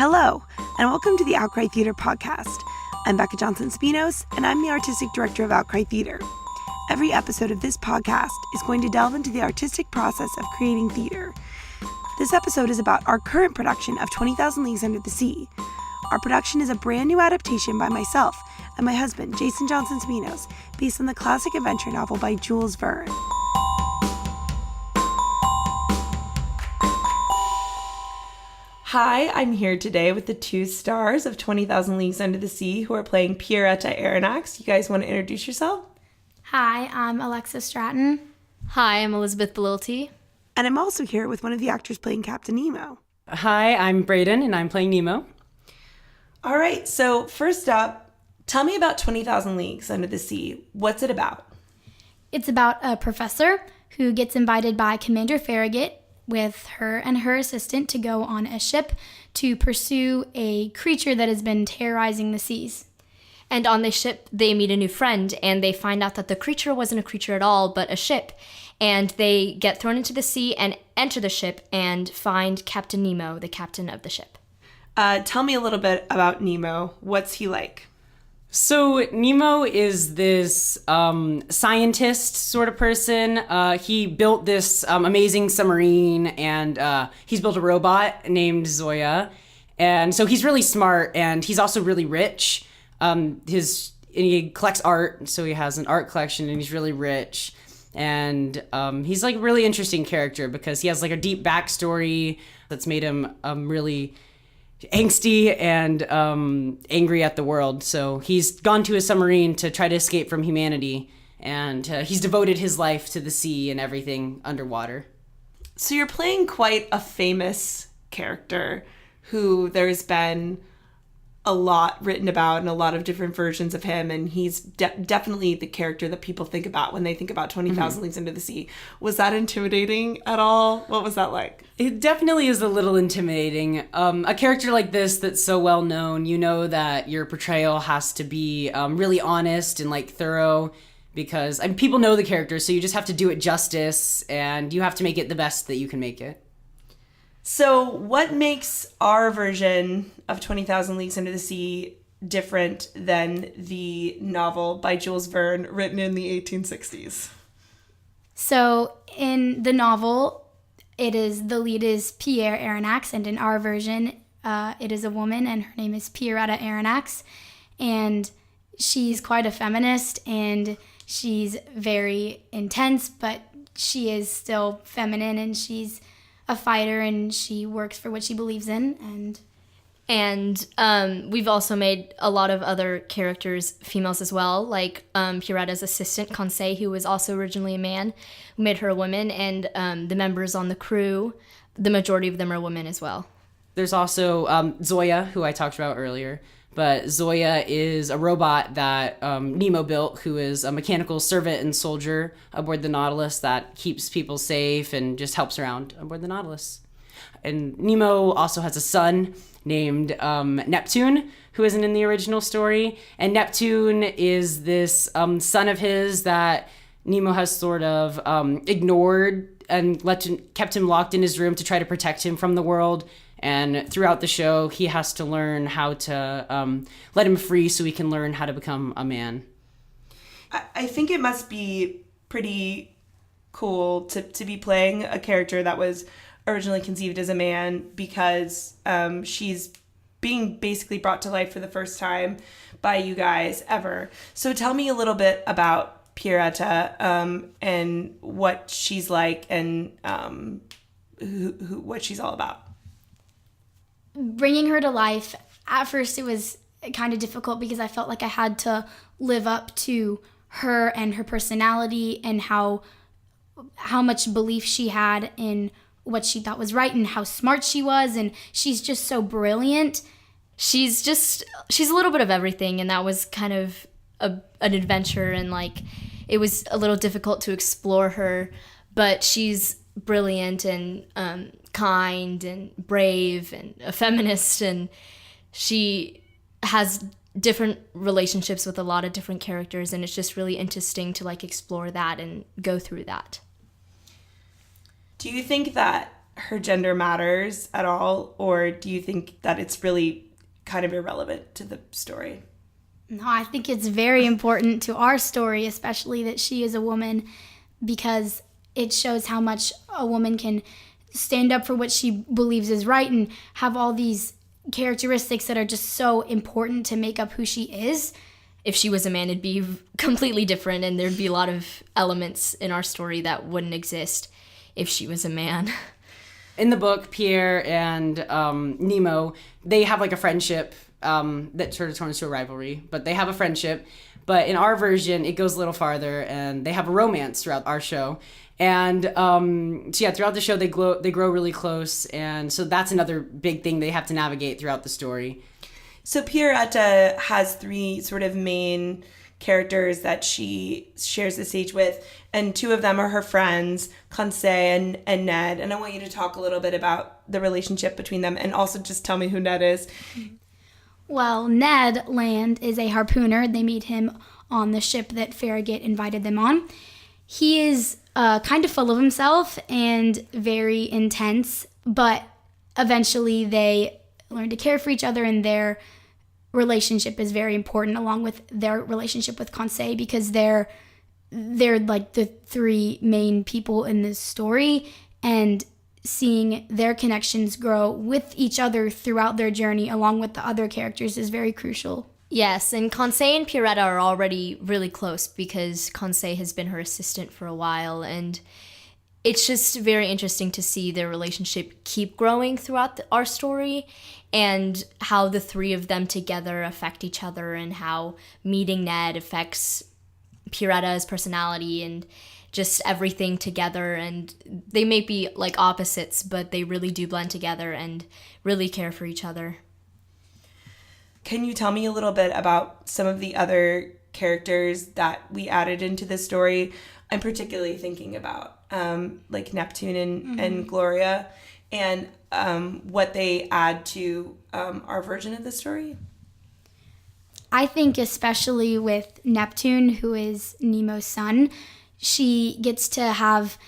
Hello, and welcome to the Outcry Theatre Podcast. I'm Becca Johnson-Spinos, and I'm the Artistic Director of Outcry Theatre. Every episode of this podcast is going to delve into the artistic process of creating theatre. This episode is about our current production of 20,000 Leagues Under the Sea. Our production is a brand new adaptation by myself and my husband, Jason Johnson-Spinos, based on the classic adventure novel by Jules Verne. Hi, I'm here today with the two stars of 20,000 Leagues Under the Sea who are playing Pierretta Aronnax. You guys want to introduce yourself? Hi, I'm Alexa Stratton. Hi, I'm Elizabeth Belilty. And I'm also here with one of the actors playing Captain Nemo. Hi, I'm Brayden, and I'm playing Nemo. All right, so first up, tell me about 20,000 Leagues Under the Sea. What's it about? It's about a professor who gets invited by Commander Farragut with her and her assistant to go on a ship to pursue a creature that has been terrorizing the seas. And on the ship, they meet a new friend, and they find out that the creature wasn't a creature at all, but a ship. And they get thrown into the sea and enter the ship and find Captain Nemo, the captain of the ship. Tell me a little bit about Nemo. What's he like? So Nemo is this scientist sort of person. He built this amazing submarine, and he's built a robot named Zoya. And so he's really smart, and he's also really rich. He collects art, so he has an art collection, and he's really rich. And he's like a really interesting character because he has like a deep backstory that's made him really angsty and angry at the world. So he's gone to a submarine to try to escape from humanity, and he's devoted his life to the sea and everything underwater. So you're playing quite a famous character who there's been a lot written about and a lot of different versions of him, and he's definitely the character that people think about when they think about 20,000 Leagues Under the Sea. Was that intimidating at all? What was that like? It definitely is a little intimidating. A character like this that's so well known, you know that your portrayal has to be really honest and like thorough, because people know the character, so you just have to do it justice, and you have to make it the best that you can make it. So what makes our version of 20,000 Leagues Under the Sea different than the novel by Jules Verne written in the 1860s? So in the novel, the lead is Pierre Aronnax, and in our version, it is a woman, and her name is Pierretta Aronnax, and she's quite a feminist, and she's very intense, but she is still feminine, and she's a fighter, and she works for what she believes in. And we've also made a lot of other characters females as well, like Pierretta's assistant, Conseil, who was also originally a man. We made her a woman, and the members on the crew, the majority of them are women as well. There's also Zoya, who I talked about earlier. But Zoya is a robot that Nemo built, who is a mechanical servant and soldier aboard the Nautilus that keeps people safe and just helps around aboard the Nautilus. And Nemo also has a son named Neptune, who isn't in the original story. And Neptune is this son of his that Nemo has sort of ignored and kept him locked in his room to try to protect him from the world. And throughout the show, he has to learn how to let him free so he can learn how to become a man. I think it must be pretty cool to be playing a character that was originally conceived as a man, because she's being basically brought to life for the first time by you guys ever. So tell me a little bit about Pierretta and what she's like and what she's all about. Bringing her to life, at first it was kind of difficult because I felt like I had to live up to her and her personality and how much belief she had in what she thought was right and how smart she was, and she's just so brilliant. She's a little bit of everything, and that was kind of an adventure, and like it was a little difficult to explore her, but she's brilliant and kind and brave and a feminist, and she has different relationships with a lot of different characters, and it's just really interesting to like explore that and go through that. Do you think that her gender matters at all, or do you think that it's really kind of irrelevant to the story? No, I think it's very important to our story, especially that she is a woman, because it shows how much a woman can stand up for what she believes is right and have all these characteristics that are just so important to make up who she is. If she was a man, it'd be completely different, and there'd be a lot of elements in our story that wouldn't exist if she was a man. In the book, Pierre and Nemo, they have like a friendship that sort of turns to a rivalry, but they have a friendship. But in our version, it goes a little farther, and they have a romance throughout our show. And so yeah, throughout the show, they grow really close, and so that's another big thing they have to navigate throughout the story. So Pierretta has 3 sort of main characters that she shares the stage with, and 2 of them are her friends, Conseil and Ned. And I want you to talk a little bit about the relationship between them, and also just tell me who Ned is. Well, Ned Land is a harpooner. They meet him on the ship that Farragut invited them on. He is kind of full of himself and very intense, but eventually they learn to care for each other, and their relationship is very important, along with their relationship with Conseil, because they're like the 3 main people in this story, and seeing their connections grow with each other throughout their journey along with the other characters is very crucial. Yes, and Conseil and Pierretta are already really close because Conseil has been her assistant for a while, and it's just very interesting to see their relationship keep growing throughout our story, and how the 3 of them together affect each other, and how meeting Ned affects Pierretta's personality and just everything together. And they may be like opposites, but they really do blend together and really care for each other. Can you tell me a little bit about some of the other characters that we added into the story? I'm particularly thinking about like Neptune and Gloria, and what they add to our version of the story. I think especially with Neptune, who is Nemo's son, she gets to have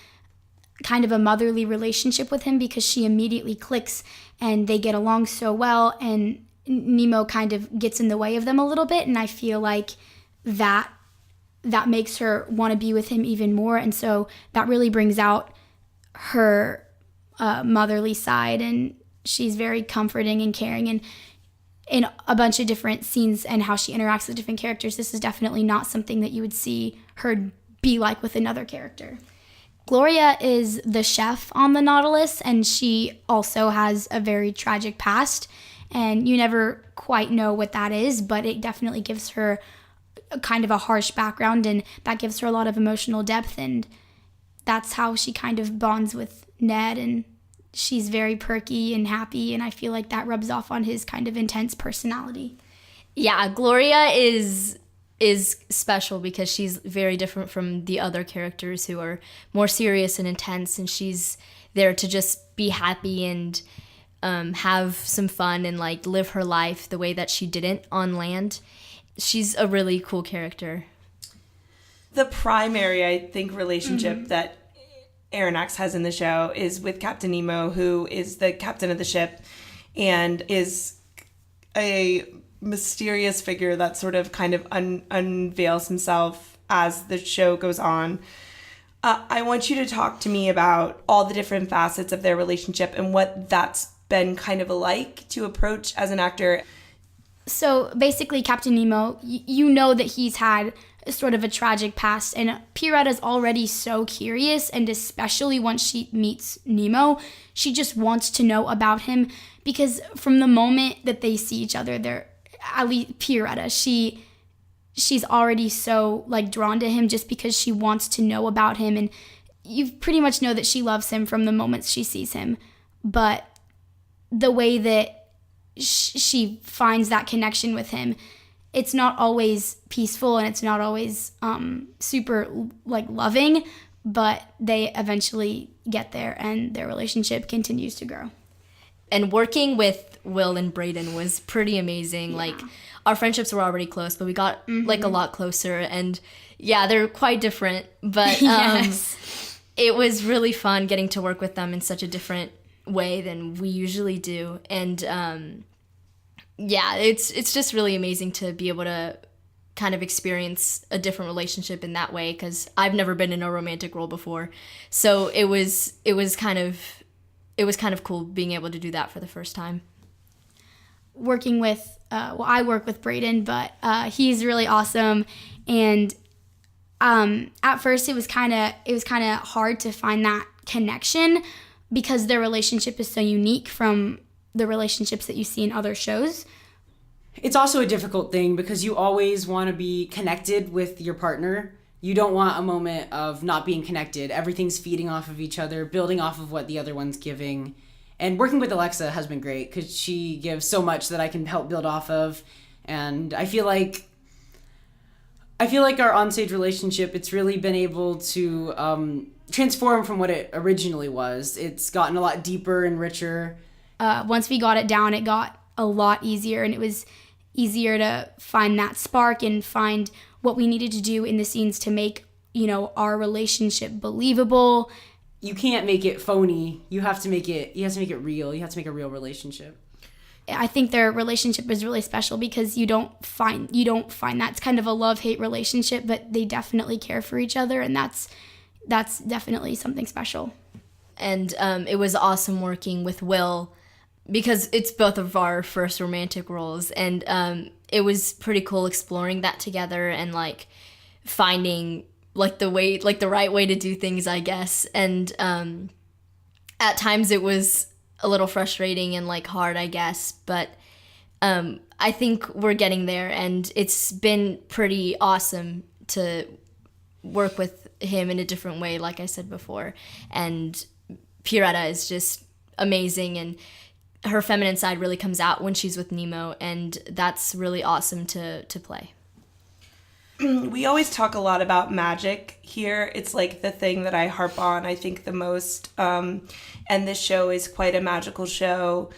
kind of a motherly relationship with him because she immediately clicks and they get along so well, and Nemo kind of gets in the way of them a little bit, and I feel like that makes her want to be with him even more, and so that really brings out her motherly side, and she's very comforting and caring, and in a bunch of different scenes and how she interacts with different characters, this is definitely not something that you would see her be like with another character. Gloria is the chef on the Nautilus, and she also has a very tragic past, and you never quite know what that is, but it definitely gives her kind of a harsh background, and that gives her a lot of emotional depth, and that's how she kind of bonds with Ned, and she's very perky and happy, and I feel like that rubs off on his kind of intense personality. Yeah, Gloria is special because she's very different from the other characters who are more serious and intense, and she's there to just be happy and have some fun and like live her life the way that she didn't on land. She's a really cool character. The primary, I think, relationship that Aronnax has in the show is with Captain Nemo, who is the captain of the ship and is a mysterious figure that sort of kind of unveils himself as the show goes on. I want you to talk to me about all the different facets of their relationship and what that's been kind of like to approach as an actor. So basically, Captain Nemo, you know that he's had sort of a tragic past, and Pierretta's already so curious, and especially once she meets Nemo, she just wants to know about him, because from the moment that they see each other, they're, at least Pierretta, she's already so like drawn to him just because she wants to know about him, and you pretty much know that she loves him from the moment she sees him. But the way that she finds that connection with him, it's not always peaceful, and it's not always super like loving, but they eventually get there, and their relationship continues to grow. And working with Will and Brayden was pretty amazing. Yeah. Like, our friendships were already close, but we got like a lot closer, and yeah, they're quite different, but yes. it was really fun getting to work with them in such a different way than we usually do. And it's just really amazing to be able to kind of experience a different relationship in that way, because I've never been in a romantic role before. So it was kind of cool being able to do that for the first time. Working with I work with Brayden, but he's really awesome. And at first it was kind of hard to find that connection because their relationship is so unique from the relationships that you see in other shows. It's also a difficult thing because you always want to be connected with your partner. You don't want a moment of not being connected. Everything's feeding off of each other, building off of what the other one's giving. And working with Alexa has been great because she gives so much that I can help build off of. And I feel like our onstage relationship, it's really been able to transform from what it originally was. It's gotten a lot deeper and richer. Once we got it down, it got a lot easier, and it was easier to find that spark and find what we needed to do in the scenes to make, our relationship believable. You can't make it phony. You have to make it real. You have to make a real relationship. I think their relationship is really special because you don't find that. It's kind of a love-hate relationship, but they definitely care for each other, and that's definitely something special. And it was awesome working with Will because it's both of our first romantic roles, and it was pretty cool exploring that together and like finding the right way to do things, I guess. And at times it was a little frustrating and like hard, I guess, but I think we're getting there, and it's been pretty awesome to work with him in a different way, like I said before. And Pierretta is just amazing, and her feminine side really comes out when she's with Nemo, and that's really awesome to play. We always talk a lot about magic here. It's like the thing that I harp on, I think, the most. And this show is quite a magical show.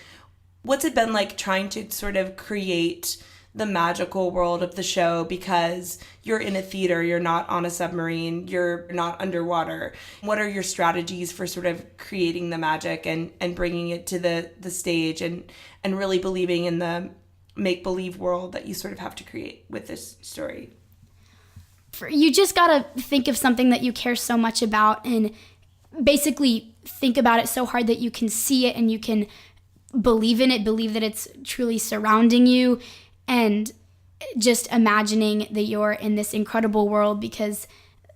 What's it been like trying to sort of create the magical world of the show? Because you're in a theater, you're not on a submarine, you're not underwater. What are your strategies for sort of creating the magic and bringing it to the stage and really believing in the make-believe world that you sort of have to create with this story? You just gotta think of something that you care so much about and basically think about it so hard that you can see it and you can believe in it, believe that it's truly surrounding you, and just imagining that you're in this incredible world, because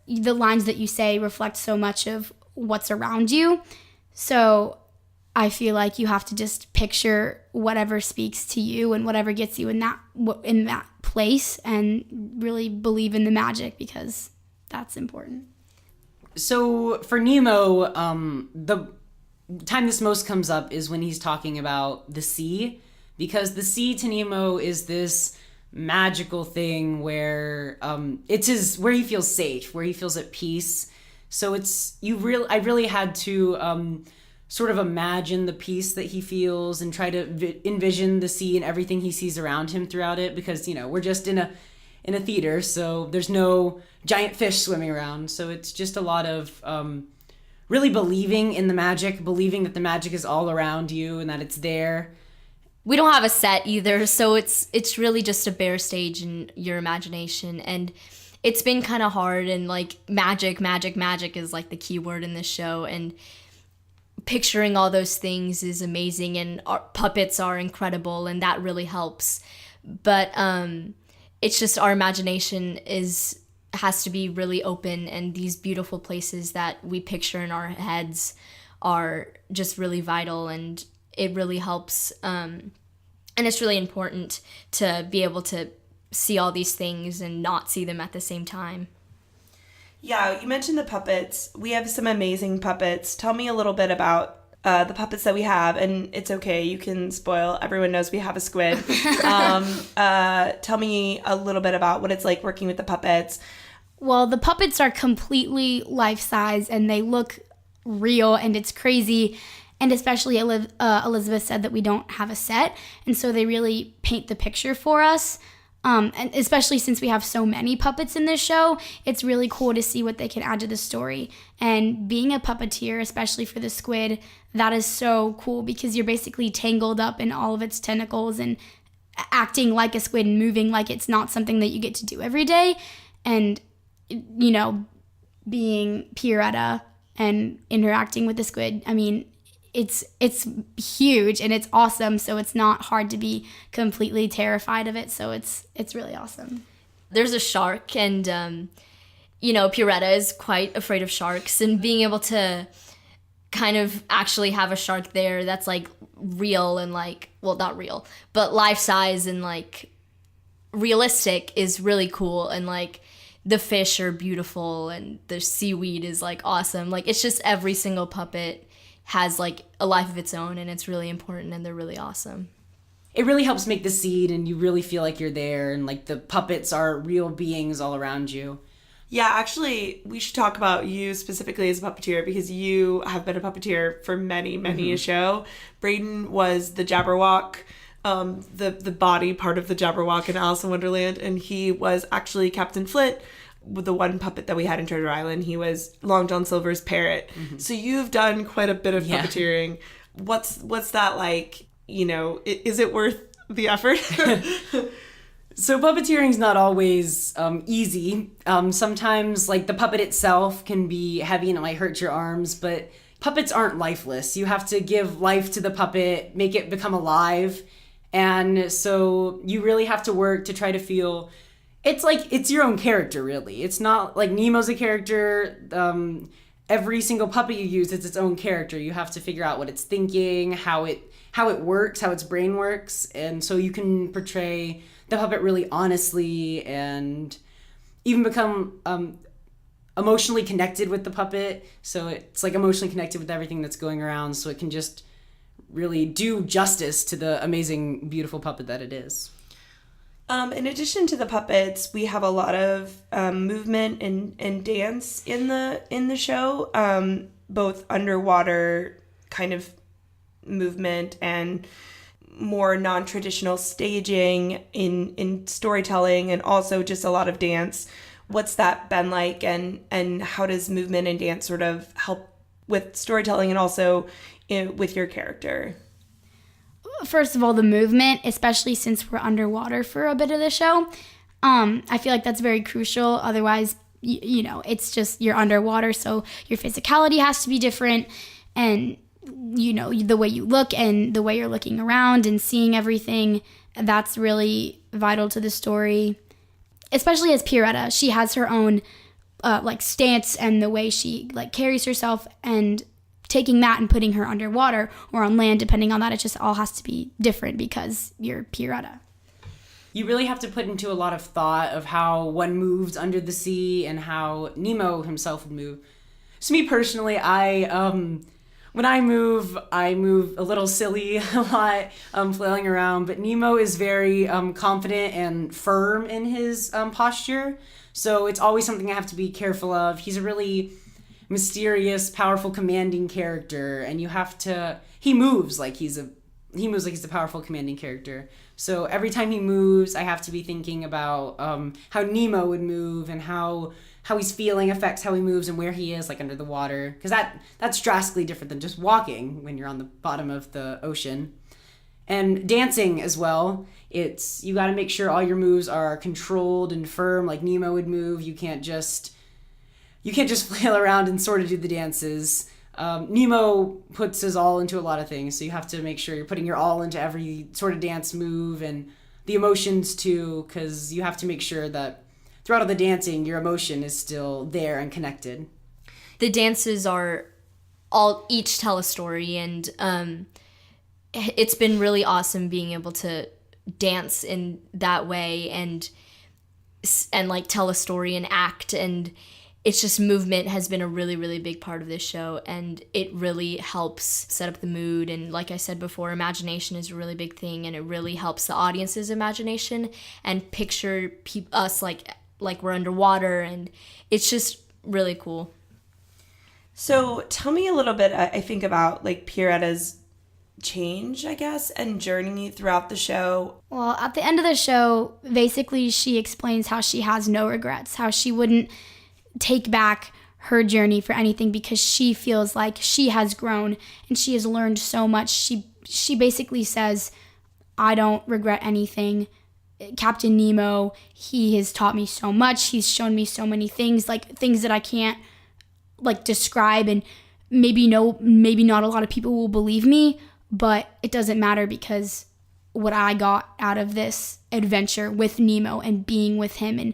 the lines that you say reflect so much of what's around you. So I feel like you have to just picture whatever speaks to you and whatever gets you in that place, and really believe in the magic, because that's important. So for Nemo, the time this most comes up is when he's talking about the sea, because the sea to Nemo is this magical thing where where he feels safe, where he feels at peace. So I really had to sort of imagine the peace that he feels and try to envision the sea and everything he sees around him throughout it, because we're just in a theater, so there's no giant fish swimming around. So it's just a lot of really believing in the magic, believing that the magic is all around you and that it's there. We don't have a set either, so it's really just a bare stage in your imagination, and it's been kind of hard, and like magic is like the key word in this show, and picturing all those things is amazing, and our puppets are incredible, and that really helps. But it's just our imagination has to be really open, and these beautiful places that we picture in our heads are just really vital, and it really helps. And it's really important to be able to see all these things and not see them at the same time. Yeah, you mentioned the puppets. We have some amazing puppets. Tell me a little bit about the puppets that we have, and it's okay, you can spoil. Everyone knows we have a squid. Tell me a little bit about what it's like working with the puppets. Well, the puppets are completely life-size, and they look real, and it's crazy. And especially Elizabeth said that we don't have a set, and so they really paint the picture for us. And especially since we have so many puppets in this show, it's really cool to see what they can add to the story. And being a puppeteer, especially for the squid, that is so cool because you're basically tangled up in all of its tentacles and acting like a squid and moving like it's not something that you get to do every day. And, you know, being Pierretta and interacting with the squid, I mean, it's huge and it's awesome, so it's not hard to be completely terrified of it, so it's really awesome. There's a shark, and you know, Pierretta is quite afraid of sharks, and being able to kind of actually have a shark there that's like real and like, well, not real, but life size and like realistic is really cool. And like the fish are beautiful and the seaweed is like awesome. Like it's just every single puppet has like a life of its own, and it's really important, and they're really awesome. It really helps make the scene, and you really feel like you're there, and like the puppets are real beings all around you. Yeah, actually, we should talk about you specifically as a puppeteer, because you have been a puppeteer for many a show. Brayden was the Jabberwock, the body part of the Jabberwock in Alice in Wonderland, and he was actually Captain Flint, with the one puppet that we had in Treasure Island. He was Long John Silver's parrot. So you've done quite a bit of puppeteering. What's that like? You know, is it worth the effort? So puppeteering's not always easy. Sometimes like the puppet itself can be heavy and it might hurt your arms, but puppets aren't lifeless. You have to give life to the puppet, make it become alive. And so you really have to work to try to feel, it's like, it's your own character, really. It's not like Nemo's a character. Every single puppet you use, it's its own character. You have to figure out what it's thinking, how it works, how its brain works. And so you can portray the puppet really honestly and even become emotionally connected with the puppet. So it's like emotionally connected with everything that's going around, so it can just really do justice to the amazing, beautiful puppet that it is. In addition to the puppets, we have a lot of movement and dance in the show, both underwater kind of movement and more non-traditional staging in storytelling, and also just a lot of dance. What's that been like, and how does movement and dance sort of help with storytelling and also with your character? First of all, the movement, especially since we're underwater for a bit of the show, I feel like that's very crucial. Otherwise, you know, it's just you're underwater, so your physicality has to be different, and you know, the way you look and the way you're looking around and seeing everything, that's really vital to the story. Especially as Pierretta, she has her own like stance and the way she like carries herself, and taking that and putting her underwater or on land, depending on that, it just all has to be different because you're Pierretta. You really have to put into a lot of thought of how one moves under the sea and how Nemo himself would move. So me personally, when I move a little silly a lot, flailing around, but Nemo is very confident and firm in his posture. So it's always something I have to be careful of. He's a really mysterious, powerful, commanding character, and he moves like he's a powerful, commanding character. So every time he moves, I have to be thinking about how Nemo would move, and how he's feeling affects how he moves and where he is, like under the water, because that's drastically different than just walking when you're on the bottom of the ocean. And dancing as well, you got to make sure all your moves are controlled and firm, like Nemo would move. You can't just flail around and sort of do the dances. Nemo puts his all into a lot of things, so you have to make sure you're putting your all into every sort of dance move, and the emotions too, because you have to make sure that throughout all the dancing, your emotion is still there and connected. The dances are each tell a story, and it's been really awesome being able to dance in that way and like tell a story and act, and it's just movement has been a really, really big part of this show, and it really helps set up the mood. And like I said before, imagination is a really big thing, and it really helps the audience's imagination and picture us like we're underwater, and it's just really cool. So tell me a little bit, I think, about like Pierretta's change, I guess, and journey throughout the show? Well, at the end of the show, basically she explains how she has no regrets, how she wouldn't take back her journey for anything because she feels like she has grown and she has learned so much. She basically says, I don't regret anything. Captain Nemo, he has taught me so much. He's shown me so many things, like things that I can't like describe, and maybe not a lot of people will believe me, but it doesn't matter because what I got out of this adventure with Nemo and being with him and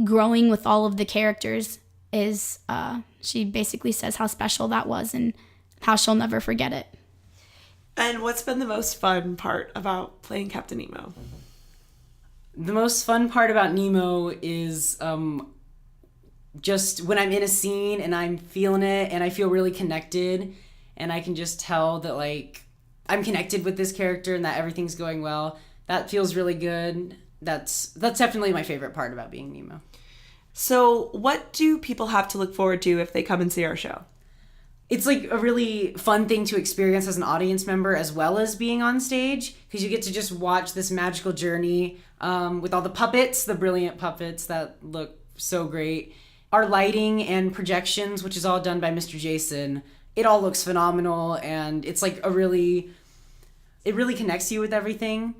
growing with all of the characters is, she basically says how special that was and how she'll never forget it. And what's been the most fun part about playing Captain Nemo? The most fun part about Nemo is just when I'm in a scene and I'm feeling it and I feel really connected and I can just tell that like I'm connected with this character and that everything's going well. That feels really good. That's definitely my favorite part about being Nemo. So what do people have to look forward to if they come and see our show? It's like a really fun thing to experience as an audience member as well as being on stage, because you get to just watch this magical journey with all the puppets, the brilliant puppets that look so great. Our lighting and projections, which is all done by Mr. Jason, it all looks phenomenal, and it's like it really connects you with everything.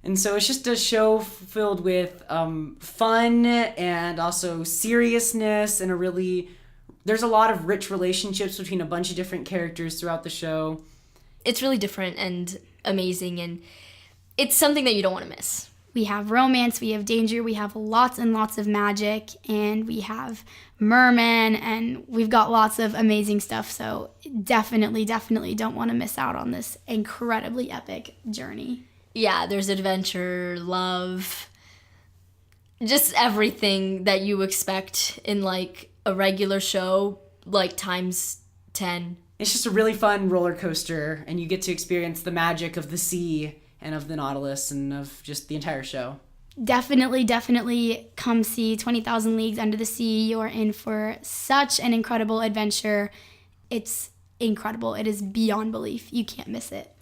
And so it's just a show filled with fun and also seriousness, and there's a lot of rich relationships between a bunch of different characters throughout the show. It's really different and amazing, and it's something that you don't want to miss. We have romance, we have danger, we have lots and lots of magic, and we have mermen, and we've got lots of amazing stuff. So definitely don't want to miss out on this incredibly epic journey. Yeah, there's adventure, love, just everything that you expect in like a regular show, like times 10. It's just a really fun roller coaster, and you get to experience the magic of the sea and of the Nautilus and of just the entire show. Definitely come see 20,000 Leagues Under the Sea. You're in for such an incredible adventure. It's incredible. It is beyond belief. You can't miss it.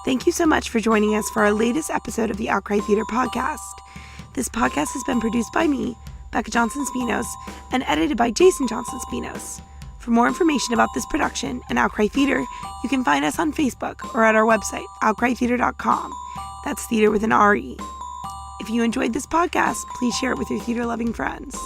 Thank you so much for joining us for our latest episode of the Outcry Theatre Podcast. This podcast has been produced by me, Becca Johnson-Spinos, and edited by Jason Johnson-Spinos. For more information about this production and Outcry Theatre, you can find us on Facebook or at our website, outcrytheatre.com. That's theater with an R-E. If you enjoyed this podcast, please share it with your theater-loving friends.